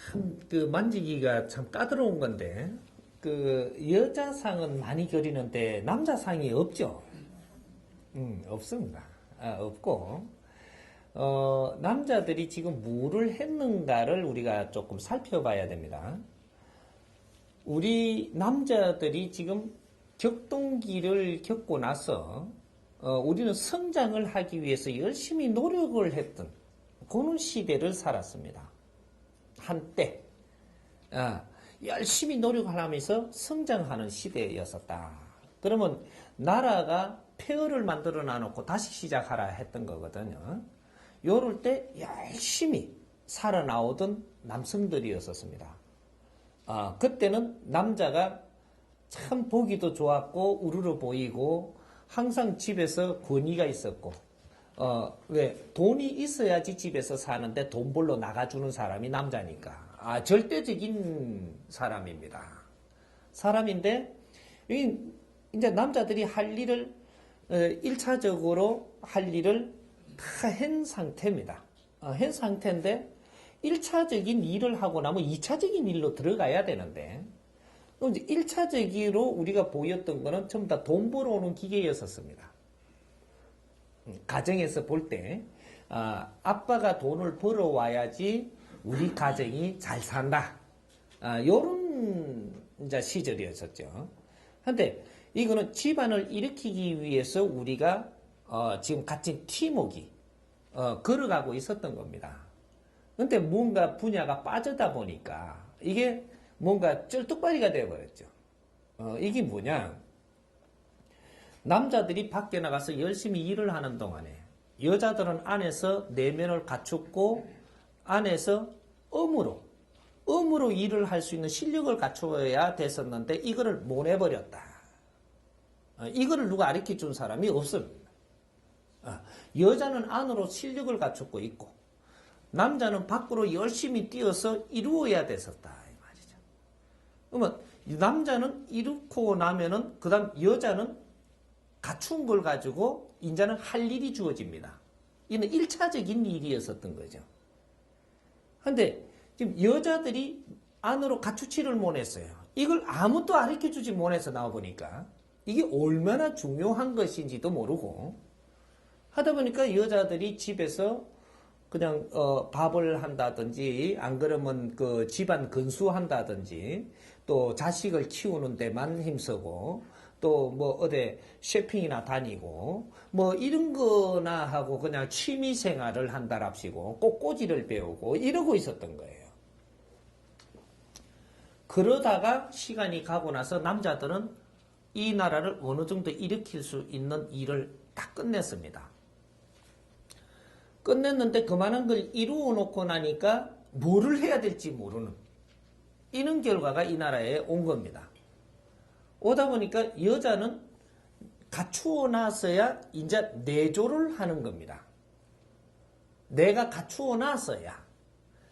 참, 만지기가 참 까다로운 건데, 여자상은 많이 그리는데, 남자상이 없죠? 없습니다. 없고, 남자들이 지금 뭐를 했는가를 우리가 조금 살펴봐야 됩니다. 우리 남자들이 지금 격동기를 겪고 나서, 우리는 성장을 하기 위해서 열심히 노력을 했던, 그런 시대를 살았습니다. 한때 열심히 노력하면서 성장하는 시대였었다. 그러면 나라가 폐허를 만들어 놔놓고 다시 시작하라 했던 거거든요. 요럴 때 열심히 살아나오던 남성들이었었습니다. 그때는 남자가 참 보기도 좋았고 우르르 보이고 항상 집에서 권위가 있었고 왜? 돈이 있어야지 집에서 사는데 돈 벌러 나가주는 사람이 남자니까. 절대적인 사람입니다. 사람인데, 이제 남자들이 할 일을, 1차적으로 할 일을 다 한 상태입니다. 한 상태인데, 1차적인 일을 하고 나면 2차적인 일로 들어가야 되는데, 이제 1차적으로 우리가 보였던 거는 전부 다 돈 벌어오는 기계였었습니다. 가정에서 볼 때, 아빠가 돈을 벌어와야지 우리 가정이 잘 산다. 요런 이제 시절이었었죠. 근데 이거는 집안을 일으키기 위해서 우리가 지금 같은 팀워크 걸어가고 있었던 겁니다. 근데 뭔가 분야가 빠져다 보니까 이게 뭔가 쩔뚝발이가 되어버렸죠. 이게 뭐냐? 남자들이 밖에 나가서 열심히 일을 하는 동안에 여자들은 안에서 내면을 갖췄고 안에서 음으로 일을 할 수 있는 실력을 갖춰야 됐었는데 이거를 못 해버렸다. 이거를 누가 가르쳐 준 사람이 없습니다. 여자는 안으로 실력을 갖추고 있고 남자는 밖으로 열심히 뛰어서 이루어야 됐었다. 이 말이죠. 그러면 남자는 이루고 나면은 그 다음 여자는 갖춘 걸 가지고 이제는 할 일이 주어집니다. 이는 1차적인 일이었었던 거죠. 근데 지금 여자들이 안으로 갖추지를 못했어요. 이걸 아무도 가르쳐주지 못해서 나와보니까 이게 얼마나 중요한 것인지도 모르고 하다 보니까 여자들이 집에서 그냥 밥을 한다든지 안 그러면 그 집안 건수한다든지 또 자식을 키우는 데만 힘쓰고 또 뭐 어디 쇼핑이나 다니고 뭐 이런 거나 하고 그냥 취미 생활을 한다랍시고 꽃꽂이를 배우고 이러고 있었던 거예요. 그러다가 시간이 가고 나서 남자들은 이 나라를 어느 정도 일으킬 수 있는 일을 다 끝냈습니다. 끝냈는데 그만한 걸 이루어 놓고 나니까 뭐를 해야 될지 모르는 이런 결과가 이 나라에 온 겁니다. 오다 보니까 여자는 갖추어 놨어야 이제 내조를 하는 겁니다. 내가 갖추어 놨어야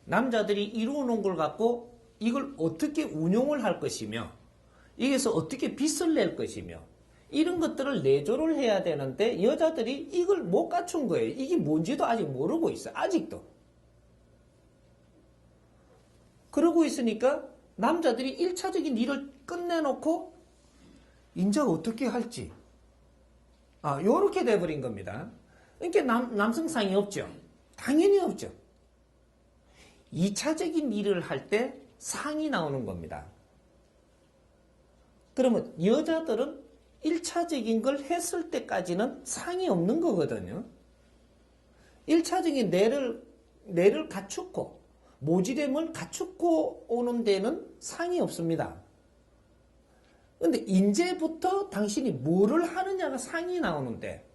남자들이 이루어 놓은 걸 갖고 이걸 어떻게 운용을 할 것이며 여기서 어떻게 빚을 낼 것이며 이런 것들을 내조를 해야 되는데 여자들이 이걸 못 갖춘 거예요. 이게 뭔지도 아직 모르고 있어요. 아직도. 그러고 있으니까 남자들이 1차적인 일을 끝내놓고 이제 어떻게 할지 요렇게 돼버린 겁니다. 그러니까 남성상이 없죠. 당연히 없죠. 2차적인 일을 할 때 상이 나오는 겁니다. 그러면 여자들은 1차적인 걸 했을 때까지는 상이 없는 거거든요. 1차적인 뇌를 갖추고 모지됨을 갖추고 오는 데는 상이 없습니다. 근데 이제부터 당신이 뭐를 하느냐가 상이 나오는데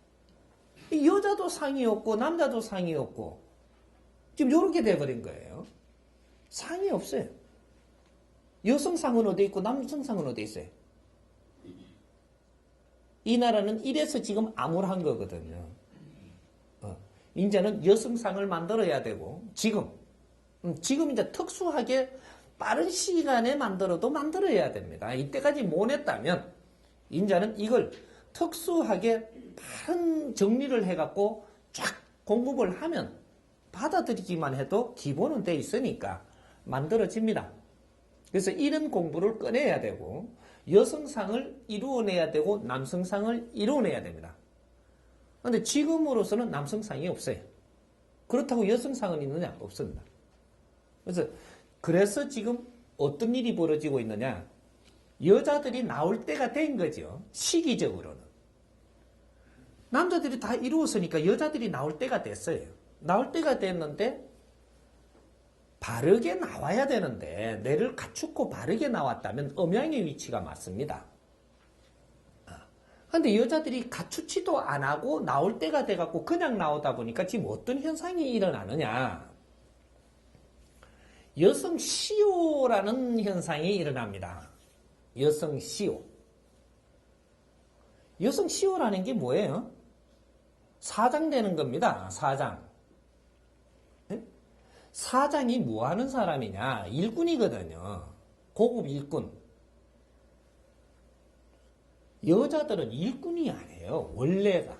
여자도 상이 없고 남자도 상이 없고 지금 이렇게 돼버린 거예요. 상이 없어요. 여성상은 어디 있고 남성상은 어디 있어요? 이 나라는 이래서 지금 암울한 거거든요. 이제는 여성상을 만들어야 되고 지금 이제 특수하게 빠른 시간에 만들어야 됩니다. 이때까지 못 했다면 이제는 이걸 특수하게 빠른 정리를 해갖고 쫙 공급을 하면 받아들이기만 해도 기본은 돼 있으니까 만들어집니다. 그래서 이런 공부를 꺼내야 되고 여성상을 이루어내야 되고 남성상을 이루어내야 됩니다. 그런데 지금으로서는 남성상이 없어요. 그렇다고 여성상은 있느냐? 없습니다. 그래서 지금 어떤 일이 벌어지고 있느냐? 여자들이 나올 때가 된 거죠. 시기적으로는. 남자들이 다 이루었으니까 여자들이 나올 때가 됐어요. 나올 때가 됐는데 바르게 나와야 되는데 뇌를 갖추고 바르게 나왔다면 음양의 위치가 맞습니다. 그런데 여자들이 갖추지도 안 하고 나올 때가 돼갖고 그냥 나오다 보니까 지금 어떤 현상이 일어나느냐. 여성 시호라는 현상이 일어납니다. 여성 시호. 여성 시호라는 게 뭐예요? 사장 되는 겁니다. 사장. 사장이 뭐 하는 사람이냐? 일꾼이거든요. 고급 일꾼. 여자들은 일꾼이 아니에요. 원래가.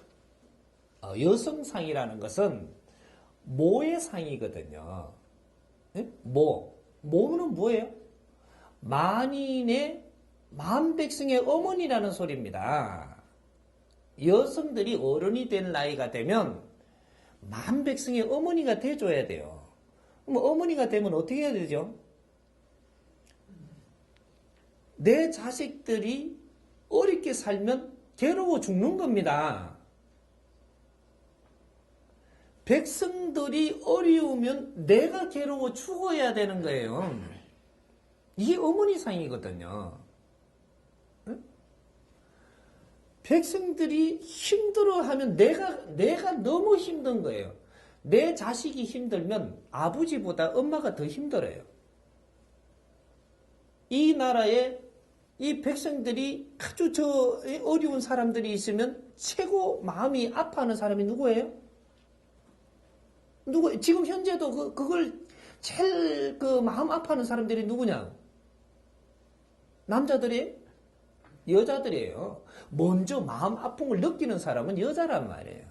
여성상이라는 것은 모의 상이거든요. 모는 뭐예요? 만인의 만백성의 어머니라는 소리입니다. 여성들이 어른이 된 나이가 되면 만백성의 어머니가 돼줘야 돼요. 그럼 어머니가 되면 어떻게 해야 되죠? 내 자식들이 어렵게 살면 괴로워 죽는 겁니다. 백성들이 어려우면 내가 괴로워 죽어야 되는 거예요. 이게 어머니상이거든요. 백성들이 힘들어하면 내가 너무 힘든 거예요. 내 자식이 힘들면 아버지보다 엄마가 더 힘들어요. 이 나라에 이 백성들이 아주 어려운 사람들이 있으면 최고 마음이 아파하는 사람이 누구예요? 지금 현재도 그걸 제일 마음 아파하는 사람들이 누구냐? 남자들이? 여자들이에요. 먼저 마음 아픔을 느끼는 사람은 여자란 말이에요.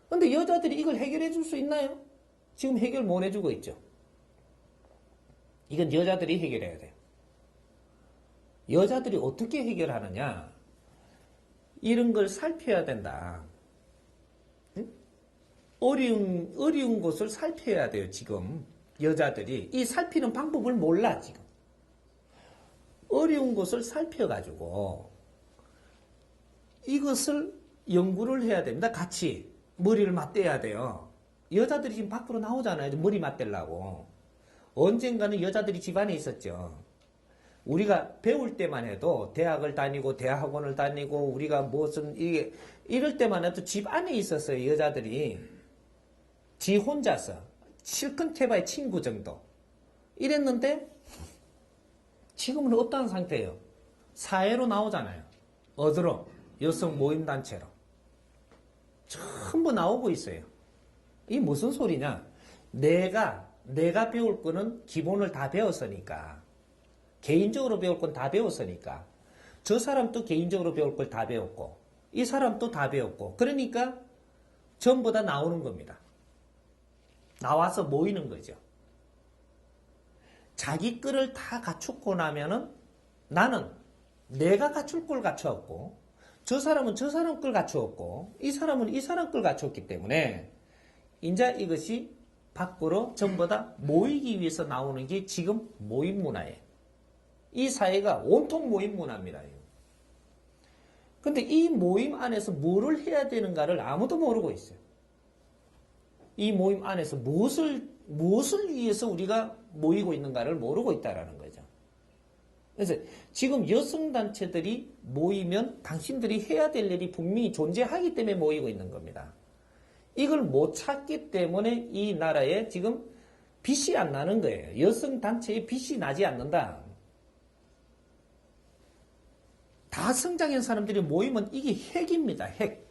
그런데 여자들이 이걸 해결해 줄 수 있나요? 지금 해결 못 해주고 있죠. 이건 여자들이 해결해야 돼요. 여자들이 어떻게 해결하느냐? 이런 걸 살펴야 된다. 어려운 것을 살펴야 돼요, 지금. 여자들이. 이 살피는 방법을 몰라, 지금. 어려운 것을 살펴가지고, 이것을 연구를 해야 됩니다. 같이. 머리를 맞대야 돼요. 여자들이 지금 밖으로 나오잖아요. 머리 맞대려고. 언젠가는 여자들이 집안에 있었죠. 우리가 배울 때만 해도 대학을 다니고 대학원을 다니고 우리가 무슨 이럴 때만 해도 집 안에 있었어요. 여자들이. 지 혼자서. 실컷해봐야 친구 정도. 이랬는데 지금은 어떠한 상태예요? 사회로 나오잖아요. 어디로? 여성 모임단체로. 전부 나오고 있어요. 이게 무슨 소리냐? 내가 배울 거는 기본을 다 배웠으니까. 개인적으로 배울 건 다 배웠으니까. 저 사람도 개인적으로 배울 걸 다 배웠고 이 사람도 다 배웠고 그러니까 전부 다 나오는 겁니다. 나와서 모이는 거죠. 자기 거를 다 갖추고 나면은 나는 내가 갖출 걸 갖추었고 저 사람은 저 사람 걸 갖추었고 이 사람은 이 사람 걸 갖추었기 때문에 이제 이것이 밖으로 전부 다 모이기 위해서 나오는 게 지금 모임 문화예요. 이 사회가 온통 모임 문화입니다. 근데 이 모임 안에서 뭐를 해야 되는가를 아무도 모르고 있어요. 이 모임 안에서 무엇을 위해서 우리가 모이고 있는가를 모르고 있다는 거죠. 그래서 지금 여성단체들이 모이면 당신들이 해야 될 일이 분명히 존재하기 때문에 모이고 있는 겁니다. 이걸 못 찾기 때문에 이 나라에 지금 빛이 안 나는 거예요. 여성단체에 빛이 나지 않는다. 다 성장한 사람들이 모이면 이게 핵입니다. 핵.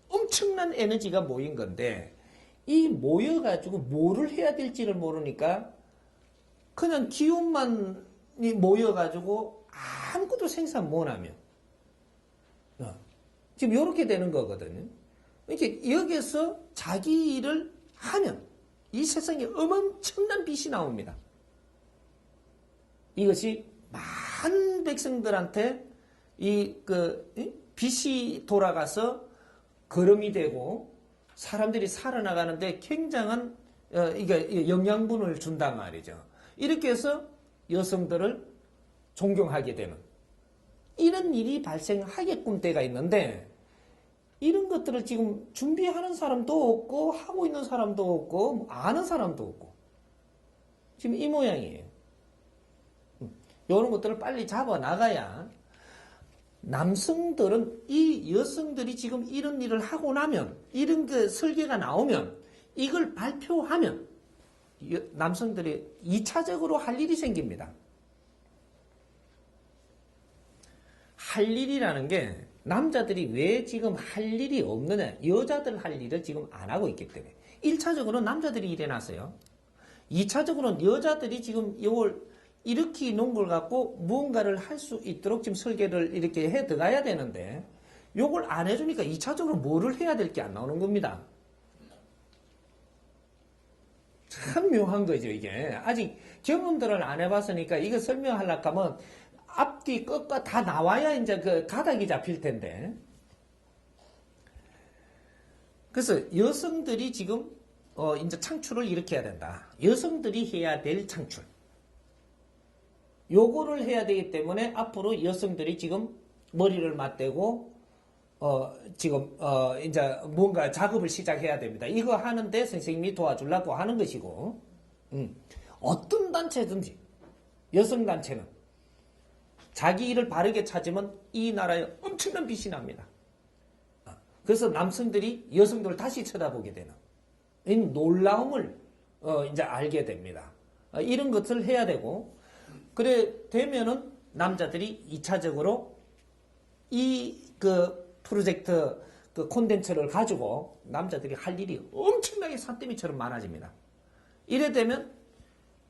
엄청난 에너지가 모인 건데 이 모여가지고 뭐를 해야 될지를 모르니까 그냥 기운만 모여가지고 아무것도 생산 못하면 지금 이렇게 되는 거거든요. 이렇게 여기서 자기 일을 하면 이 세상에 엄청난 빛이 나옵니다. 이것이 많은 백성들한테 빛이 돌아가서 거름이 되고 사람들이 살아나가는데 굉장한 이게 영양분을 준단 말이죠. 이렇게 해서 여성들을 존경하게 되는 이런 일이 발생하게끔 때가 있는데 이런 것들을 지금 준비하는 사람도 없고 하고 있는 사람도 없고 아는 사람도 없고 지금 이 모양이에요. 이런 것들을 빨리 잡아 나가야 남성들은 이 여성들이 지금 이런 일을 하고 나면 이런 그 설계가 나오면 이걸 발표하면 남성들이 2차적으로 할 일이 생깁니다. 할 일이라는 게 남자들이 왜 지금 할 일이 없느냐, 여자들 할 일을 지금 안 하고 있기 때문에 1차적으로 남자들이 일해놨어요. 2차적으로는 여자들이 지금 이걸 이렇게 놓은 걸 갖고 무언가를 할 수 있도록 지금 설계를 이렇게 해 들어가야 되는데 요걸 안 해주니까 2차적으로 뭐를 해야 될 게 안 나오는 겁니다. 참 묘한 거죠 이게. 아직 경험들을 안 해봤으니까 이거 설명하려고 하면 앞뒤 끝과 다 나와야 이제 그 가닥이 잡힐 텐데. 그래서 여성들이 지금 이제 창출을 이렇게 해야 된다. 여성들이 해야 될 창출. 요거를 해야 되기 때문에 앞으로 여성들이 지금 머리를 맞대고 지금 이제 뭔가 작업을 시작해야 됩니다. 이거 하는데 선생님이 도와주려고 하는 것이고 어떤 단체든지 여성 단체는 자기 일을 바르게 찾으면 이 나라에 엄청난 빛이 납니다. 그래서 남성들이 여성들을 다시 쳐다보게 되는 이 놀라움을 이제 알게 됩니다. 이런 것을 해야 되고 그래 되면은 남자들이 2차적으로 이 그 프로젝트 그 콘텐츠를 가지고 남자들이 할 일이 엄청나게 산더미처럼 많아집니다. 이래 되면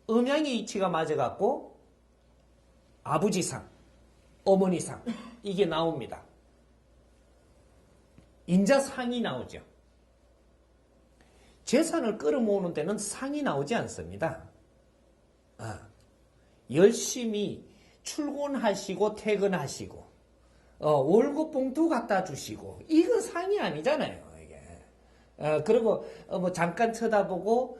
음양의 이치가 맞아갖고 아버지상, 어머니상 이게 나옵니다. 인자상이 나오죠. 재산을 끌어모으는 데는 상이 나오지 않습니다. 열심히 출근하시고 퇴근하시고 월급 봉투 갖다 주시고 이건 상이 아니잖아요. 이게. 그리고 뭐 잠깐 쳐다보고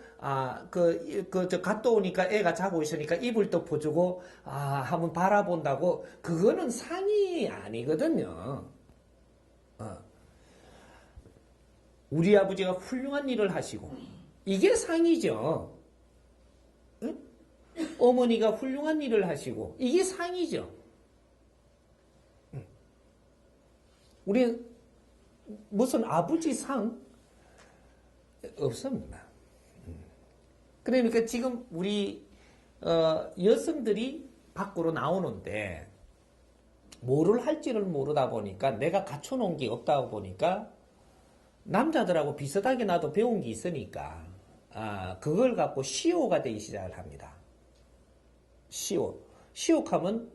저 갔다 오니까 애가 자고 있으니까 이불 덮어주고 한번 바라본다고 그거는 상이 아니거든요. 우리 아버지가 훌륭한 일을 하시고 이게 상이죠. 응? 어머니가 훌륭한 일을 하시고 이게 상이죠. 우리 무슨 아버지 상 없습니다. 그러니까 지금 우리 여성들이 밖으로 나오는데 뭐를 할지를 모르다 보니까 내가 갖춰놓은 게 없다 보니까 남자들하고 비슷하게 나도 배운 게 있으니까 그걸 갖고 시효가 되기 시작을 합니다. 시옥하면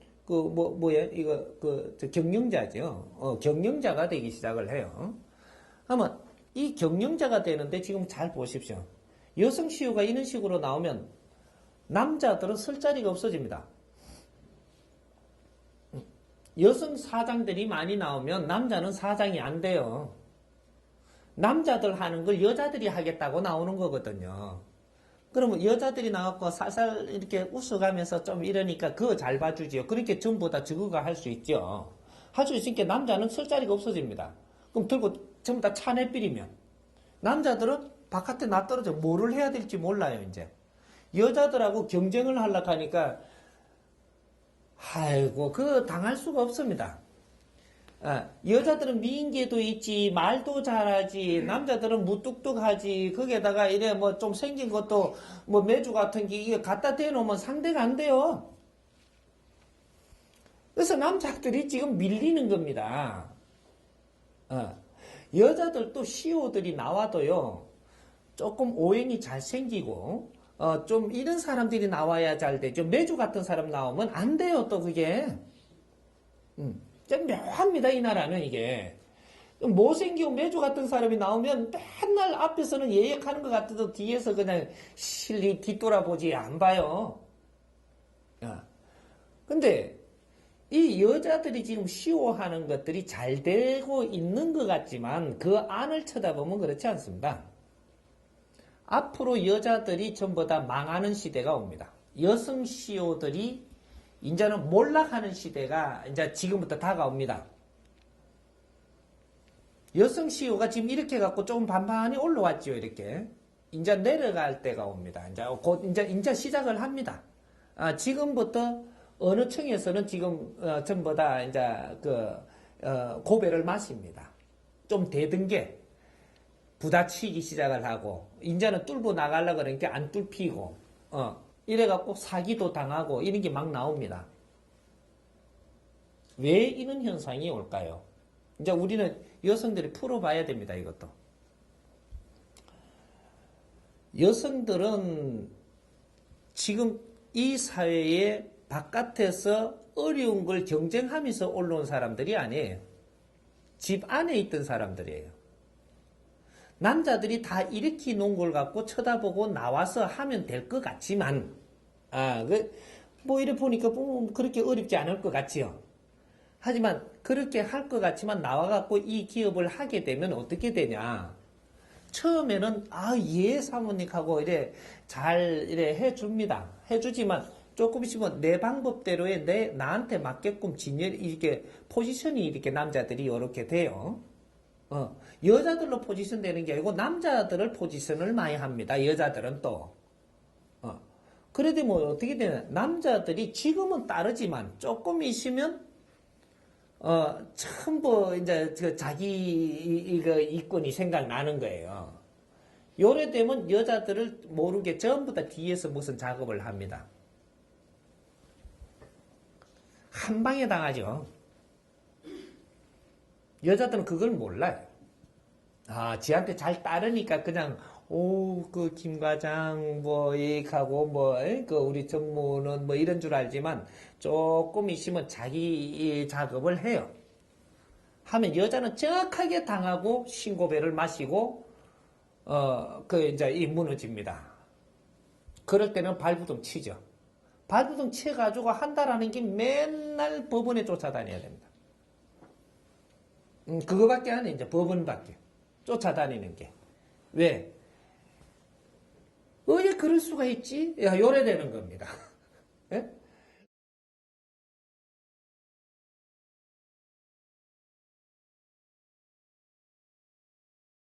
경영자죠. 경영자가 되기 시작을 해요. 그러면 이 경영자가 되는데 지금 잘 보십시오. 여성 시효가 이런 식으로 나오면 남자들은 설 자리가 없어집니다. 여성 사장들이 많이 나오면 남자는 사장이 안 돼요. 남자들 하는 걸 여자들이 하겠다고 나오는 거거든요. 그러면 여자들이 나왔고 살살 이렇게 웃어가면서 좀 이러니까 그거 잘 봐주지요. 그렇게 전부 다 저거가 할 수 있죠. 할 수 있으니까 남자는 설 자리가 없어집니다. 그럼 들고 전부 다 차내 뿌리면 남자들은 바깥에 놔떨어져 뭐를 해야 될지 몰라요. 이제 여자들하고 경쟁을 하려고 하니까 아이고 그거 당할 수가 없습니다. 여자들은 미인계도 있지, 말도 잘하지, 남자들은 무뚝뚝하지, 거기에다가 이래 뭐 좀 생긴 것도 뭐 매주 같은 게 이게 갖다 대놓으면 상대가 안 돼요. 그래서 남자들이 지금 밀리는 겁니다. 여자들도 CEO들이 나와도요, 조금 오행이 잘 생기고, 좀 이런 사람들이 나와야 잘 되죠. 매주 같은 사람 나오면 안 돼요, 또 그게. 좀 묘합니다, 이 나라는 이게. 못생기고 매주 같은 사람이 나오면 맨날 앞에서는 예약하는 것 같아도 뒤에서 그냥 실리 뒤돌아보지 안 봐요. 야. 근데 이 여자들이 지금 시호하는 것들이 잘 되고 있는 것 같지만 그 안을 쳐다보면 그렇지 않습니다. 앞으로 여자들이 전부 다 망하는 시대가 옵니다. 여성 시호들이 이제는 몰락하는 시대가 이제 지금부터 다가옵니다. 여성 CEO가 지금 이렇게 갖고 좀 반반히 올라왔죠, 이렇게. 이제 내려갈 때가 옵니다. 이제 곧, 이제 시작을 합니다. 지금부터 어느 층에서는 지금, 전부 다 이제 고배를 마십니다. 좀 대든 게 부딪히기 시작을 하고, 이제는 뚫고 나가려고 그러니까 안 뚫히고, 이래갖고 사기도 당하고, 이런 게 막 나옵니다. 왜 이런 현상이 올까요? 이제 우리는 여성들이 풀어봐야 됩니다, 이것도. 여성들은 지금 이 사회에 바깥에서 어려운 걸 경쟁하면서 올라온 사람들이 아니에요. 집 안에 있던 사람들이에요. 남자들이 다 이렇게 놓은 걸 갖고 쳐다보고 나와서 하면 될 것 같지만, 이래 보니까 그렇게 어렵지 않을 것 같지요. 하지만 그렇게 할 것 같지만 나와갖고 이 기업을 하게 되면 어떻게 되냐. 처음에는 예 사모님하고 이래 잘 이래 해줍니다. 해주지만 조금 있으면 내 방법대로의 나한테 맞게끔 이렇게 포지션이 이렇게 남자들이 이렇게 돼요. 여자들로 포지션 되는 게 아니고 남자들을 포지션을 많이 합니다. 여자들은 또. 그래도 뭐 어떻게 되냐. 남자들이 지금은 따르지만 조금 있으면 전부 이제 자기 이권이 생각나는 거예요. 요래 되면 여자들을 모르게 전부 다 뒤에서 무슨 작업을 합니다. 한 방에 당하죠. 여자들은 그걸 몰라요. 지한테 잘 따르니까 그냥 김 과장, 하고, 우리 전무는 이런 줄 알지만, 조금 있으면 자기 작업을 해요. 하면 여자는 정확하게 당하고, 신고배를 마시고, 무너집니다. 그럴 때는 발부둥 치죠. 발부둥 쳐가지고 한다라는 게 맨날 법원에 쫓아다녀야 됩니다. 그거밖에 안 해, 이제 법원밖에. 쫓아다니는 게. 왜? 왜 그럴 수가 있지? 요래 되는 겁니다. 예?